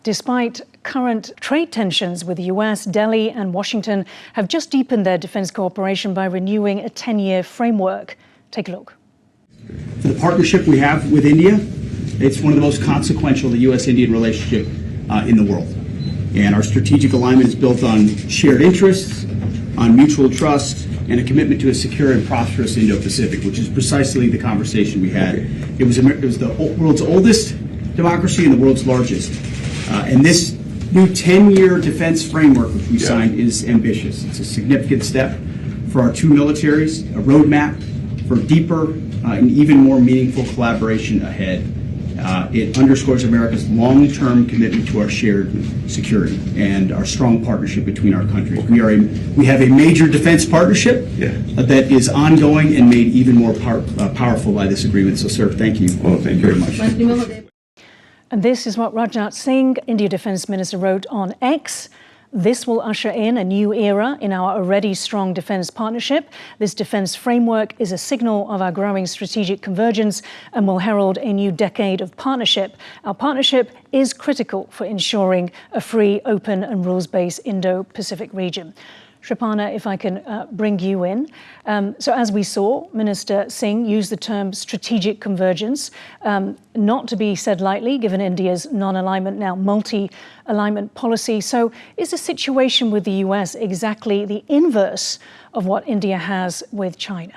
Despite current trade tensions with the US, Delhi and Washington have just deepened their defense cooperation by renewing a 10-year framework. Take a look. For the partnership we have with India, it's one of the most consequential, the US-Indian relationship in the world. And our strategic alignment is built on shared interests, on mutual trust, and a commitment to a secure and prosperous Indo-Pacific, which is precisely the conversation we had. It was the world's oldest democracy and the world's largest. And this new 10-year defense framework, which we signed, is ambitious. It's a significant step for our two militaries, a roadmap for deeper and even more meaningful collaboration ahead. It underscores America's long-term commitment to our shared security and our strong partnership between our countries. We have a major defense partnership that is ongoing and made even more powerful by this agreement. So, sir, thank you. Well, thank you very much. And this is what Rajnath Singh, India Defence Minister, wrote on X. This will usher in a new era in our already strong defence partnership. This defence framework is a signal of our growing strategic convergence and will herald a new decade of partnership. Our partnership is critical for ensuring a free, open and rules-based Indo-Pacific region. Shripana, if I can bring you in. So as we saw, Minister Singh used the term strategic convergence, not to be said lightly, given India's non-alignment, now multi-alignment policy. So is the situation with the US exactly the inverse of what India has with China?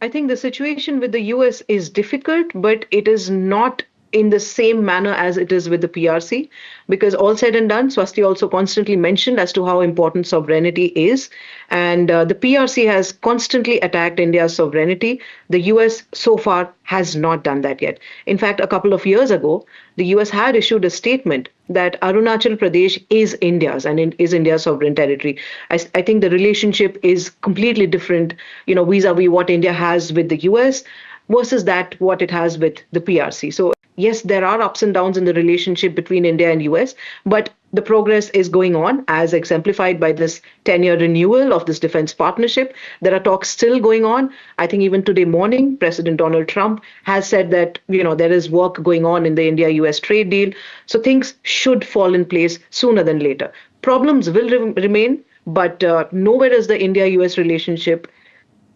I think the situation with the US is difficult, but it is not in the same manner as it is with the PRC, because all said and done, Swasti also constantly mentioned as to how important sovereignty is. And the PRC has constantly attacked India's sovereignty. The US so far has not done that yet. In fact, a couple of years ago, the US had issued a statement that Arunachal Pradesh is India's and is India's sovereign territory. I think the relationship is completely different, vis-a-vis what India has with the US versus what it has with the PRC. So yes, there are ups and downs in the relationship between India and US, but the progress is going on as exemplified by this 10-year renewal of this defense partnership. There are talks still going on. I think even today morning, President Donald Trump has said that, there is work going on in the India-US trade deal. So things should fall in place sooner than later. Problems will remain, but nowhere is the India-US relationship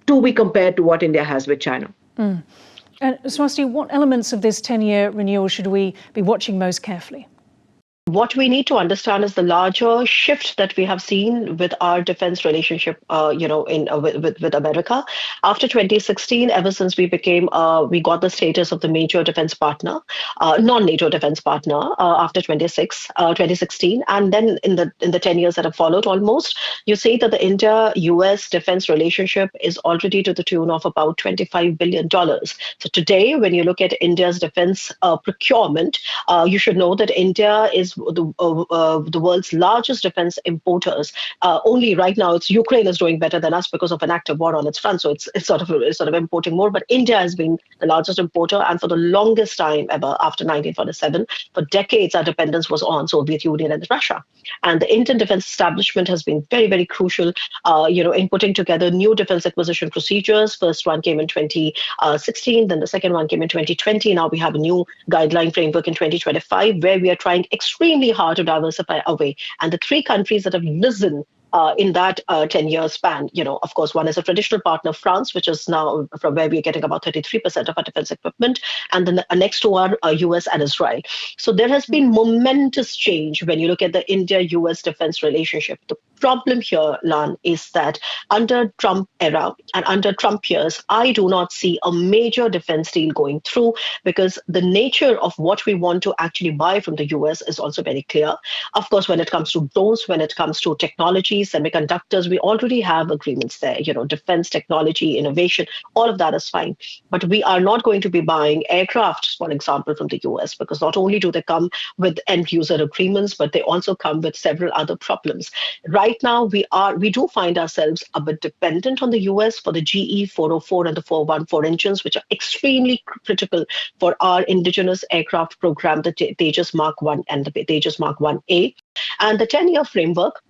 to be compared to what India has with China. And Swasti, what elements of this 10-year renewal should we be watching most carefully? What we need to understand is the larger shift that we have seen with our defense relationship, with America. After 2016, ever since we got the status of the major defense partner, non-NATO defense partner, after 2016, and then in the 10 years that have followed, almost, you see that the India-US defense relationship is already to the tune of about $25 billion. So today, when you look at India's defense procurement, you should know that India is the world's largest defense importers. Only right now, Ukraine is doing better than us because of an active war on its front. So it's sort of importing more. But India has been the largest importer, and for the longest time ever, after 1947, for decades, our dependence was on Soviet Union and Russia. And the Indian defense establishment has been very, very crucial, in putting together new defense acquisition procedures. First one came in 2016, then the second one came in 2020. Now we have a new guideline framework in 2025, where we are trying extremely hard to diversify away. And the three countries that have risen in that 10-year span, of course, one is a traditional partner, France, which is now from where we are getting about 33% of our defense equipment. And then the next two are US and Israel. So there has been momentous change when you look at the India-US defense relationship. The problem here, Lan, is that under Trump era and under Trump years, I do not see a major defense deal going through, because the nature of what we want to actually buy from the US is also very clear. Of course, when it comes to drones, when it comes to technology, semiconductors, we already have agreements there, defense technology, innovation, all of that is fine. But we are not going to be buying aircraft, for example, from the US, because not only do they come with end user agreements, but they also come with several other problems. Right now, we do find ourselves a bit dependent on the US for the GE 404 and the 414 engines, which are extremely critical for our indigenous aircraft program, the Tejas Mark 1 and the Tejas Mark 1A. And the 10-year framework,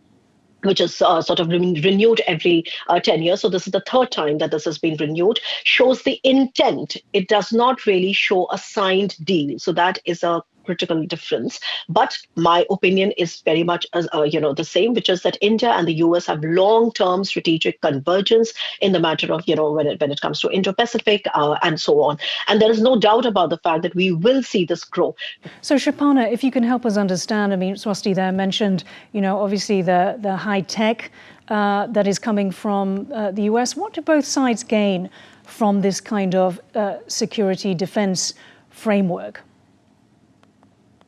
which is sort of renewed every 10 years. So this is the third time that this has been renewed, shows the intent. It does not really show a signed deal. So that is a critical difference. But my opinion is very much the same, which is that India and the US have long-term strategic convergence in the matter of when it comes to Indo-Pacific and so on. And there is no doubt about the fact that we will see this grow. So Shapana, if you can help us understand, I mean, Swasti there mentioned, obviously the high tech that is coming from the US. What do both sides gain from this kind of security defense framework?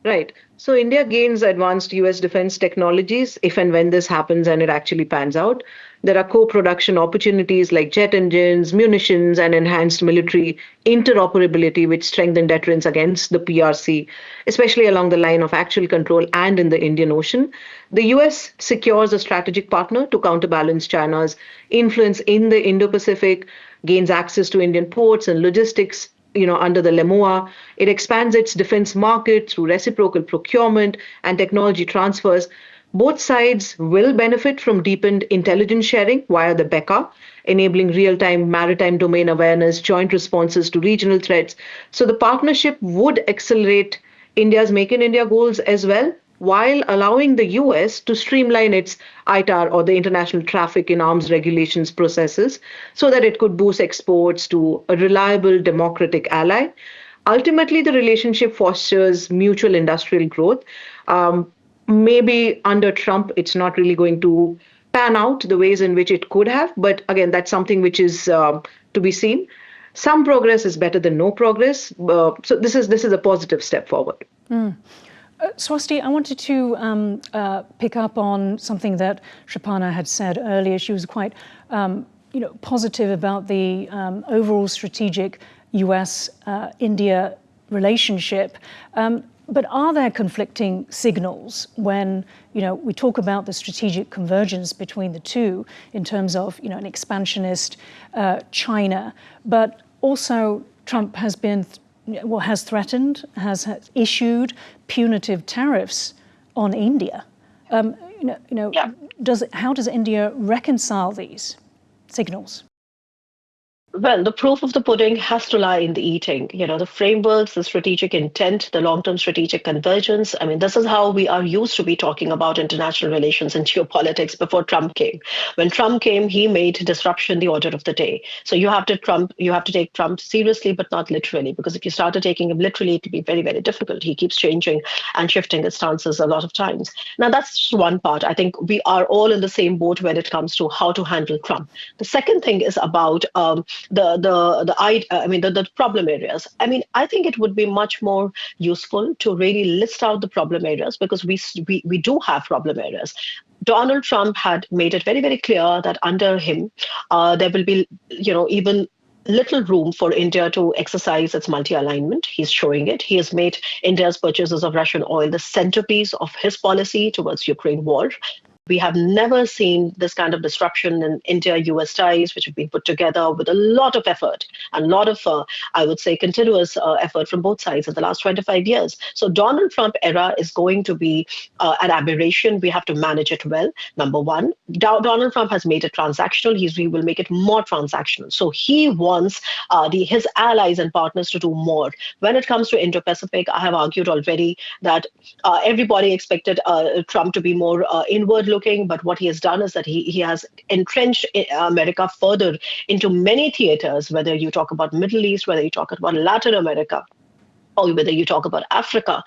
Right. So India gains advanced US defense technologies if and when this happens and it actually pans out. There are co-production opportunities like jet engines, munitions, and enhanced military interoperability, which strengthen deterrence against the PRC, especially along the line of actual control and in the Indian Ocean. The US secures a strategic partner to counterbalance China's influence in the Indo-Pacific, gains access to Indian ports and logistics, under the LEMOA. It expands its defense market through reciprocal procurement and technology transfers. Both sides will benefit from deepened intelligence sharing via the BECA, enabling real-time maritime domain awareness, joint responses to regional threats. So the partnership would accelerate India's Make in India goals as well, while allowing the US to streamline its ITAR, or the International Traffic in Arms Regulations processes, so that it could boost exports to a reliable democratic ally. Ultimately, the relationship fosters mutual industrial growth. Maybe under Trump, it's not really going to pan out the ways in which it could have, but again, that's something which is to be seen. Some progress is better than no progress, so this is a positive step forward. Swasti, I wanted to pick up on something that Shapana had said earlier. She was quite, positive about the overall strategic US-India relationship. But are there conflicting signals when, we talk about the strategic convergence between the two in terms of, an expansionist China, but also Trump has been has threatened, has issued punitive tariffs on India. How does India reconcile these signals? Well, the proof of the pudding has to lie in the eating. The frameworks, the strategic intent, the long-term strategic convergence. I mean, this is how we are used to be talking about international relations and geopolitics before Trump came. When Trump came, he made disruption the order of the day. So you have to take Trump seriously, but not literally, because if you started taking him literally, it would be very, very difficult. He keeps changing and shifting his stances a lot of times. Now, that's just one part. I think we are all in the same boat when it comes to how to handle Trump. The second thing is about the problem areas. I mean, I think it would be much more useful to really list out the problem areas, because we do have problem areas. Donald Trump had made it very, very clear that under him, there will be, even little room for India to exercise its multi-alignment. He's showing it. He has made India's purchases of Russian oil the centerpiece of his policy towards Ukraine war. We have never seen this kind of disruption in India-US ties, which have been put together with a lot of effort and a lot of, I would say, continuous effort from both sides in the last 25 years. So Donald Trump era is going to be an aberration. We have to manage it well. Number one, Donald Trump has made it transactional. He will make it more transactional. So he wants his allies and partners to do more. When it comes to Indo-Pacific, I have argued already that everybody expected Trump to be more inward looking, but what he has done is that he has entrenched America further into many theaters, whether you talk about Middle East, whether you talk about Latin America, or whether you talk about Africa.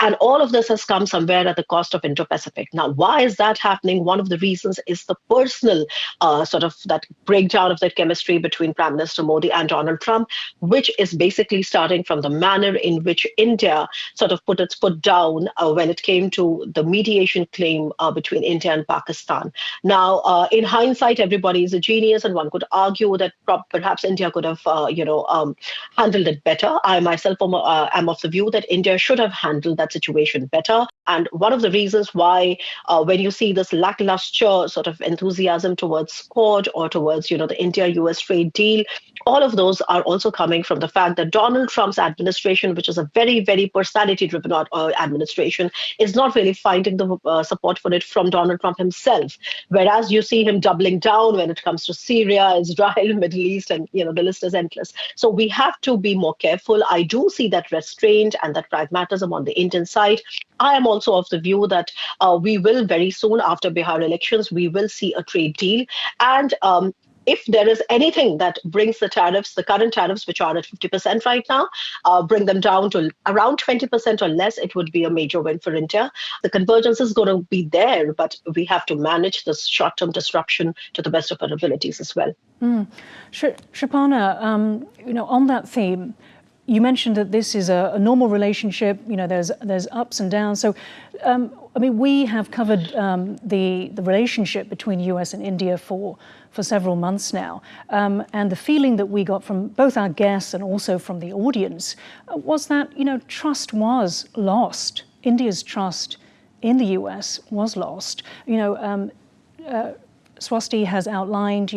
And all of this has come somewhere at the cost of Indo-Pacific. Now, why is that happening? One of the reasons is the personal sort of that breakdown of that chemistry between Prime Minister Modi and Donald Trump, which is basically starting from the manner in which India sort of put its foot down when it came to the mediation claim between India and Pakistan. Now, in hindsight, everybody is a genius, and one could argue that perhaps India could have, handled it better. I myself am of the view that India should have handled that situation better. And one of the reasons why, when you see this lackluster sort of enthusiasm towards Quad or towards, the India-US trade deal, all of those are also coming from the fact that Donald Trump's administration, which is a very, very personality-driven administration, is not really finding the support for it from Donald Trump himself. Whereas you see him doubling down when it comes to Syria, Israel, Middle East, and the list is endless. So we have to be more careful. I do see that restraint and that pragmatism on the Indian side. I am also of the view that we will very soon after Bihar elections, we will see a trade deal. And if there is anything that brings the tariffs, the current tariffs, which are at 50% right now, bring them down to around 20% or less, it would be a major win for India. The convergence is going to be there, but we have to manage this short-term disruption to the best of our abilities as well. Shripana, on that theme, you mentioned that this is a normal relationship. There's ups and downs. So, we have covered the relationship between US and India for several months now, and the feeling that we got from both our guests and also from the audience was that trust was lost. India's trust in the US was lost. Swasti has outlined,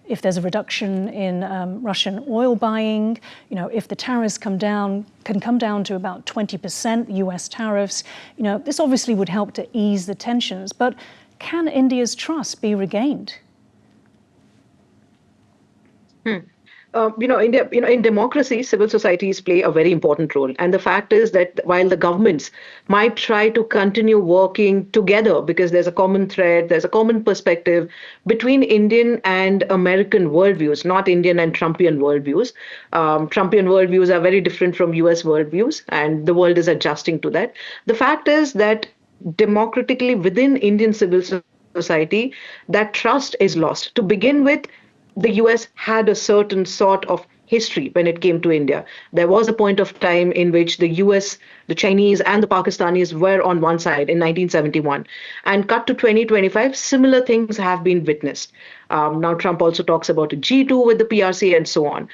if there's a reduction in Russian oil buying, if the tariffs can come down to about 20% US tariffs, this obviously would help to ease the tensions. But can India's trust be regained? India, in democracy, civil societies play a very important role. And the fact is that while the governments might try to continue working together because there's a common thread, there's a common perspective between Indian and American worldviews, not Indian and Trumpian worldviews. Trumpian worldviews are very different from US worldviews, and the world is adjusting to that. The fact is that democratically within Indian civil society, that trust is lost. To begin with, the US had a certain sort of history when it came to India. There was a point of time in which the US, the Chinese, and the Pakistanis were on one side in 1971. And cut to 2025, similar things have been witnessed. Now, Trump also talks about a G2 with the PRC and so on.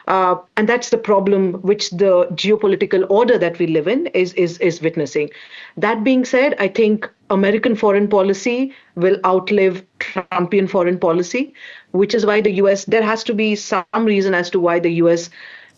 And that's the problem which the geopolitical order that we live in is witnessing. That being said, I think American foreign policy will outlive Trumpian foreign policy, which is why the US, there has to be some reason as to why the US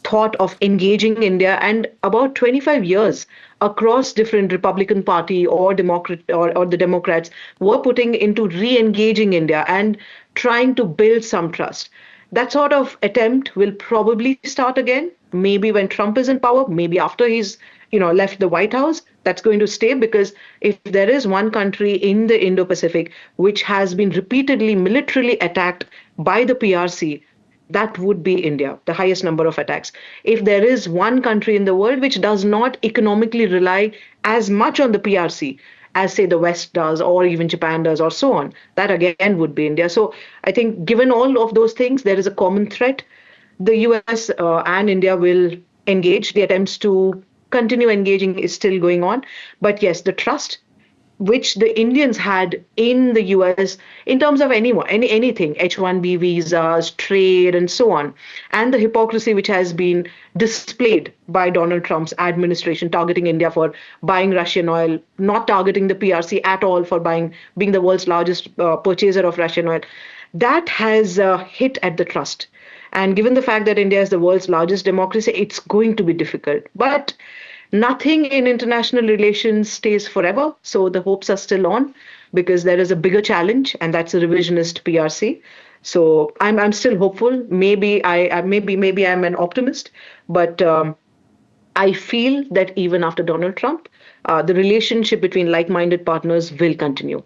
thought of engaging India, and about 25 years across different Republican Party or Democrat or the Democrats were putting into re-engaging India and trying to build some trust. That sort of attempt will probably start again, maybe when Trump is in power, maybe after he's left the White House. That's going to stay, because if there is one country in the Indo-Pacific which has been repeatedly militarily attacked by the PRC, that would be India, the highest number of attacks. If there is one country in the world which does not economically rely as much on the PRC as, say, the West does, or even Japan does, or so on, that again would be India. So I think given all of those things, there is a common threat. The US and India will engage. The attempts to continue engaging is still going on. But yes, the trust which the Indians had in the US in terms of anything, H-1B visas, trade, and so on, and the hypocrisy which has been displayed by Donald Trump's administration, targeting India for buying Russian oil, not targeting the PRC at all for being the world's largest purchaser of Russian oil, that has hit at the trust. And given the fact that India is the world's largest democracy, it's going to be difficult. But nothing in international relations stays forever. So the hopes are still on, because there is a bigger challenge, and that's a revisionist PRC. So I'm still hopeful. Maybe I'm an optimist, but I feel that even after Donald Trump, the relationship between like-minded partners will continue.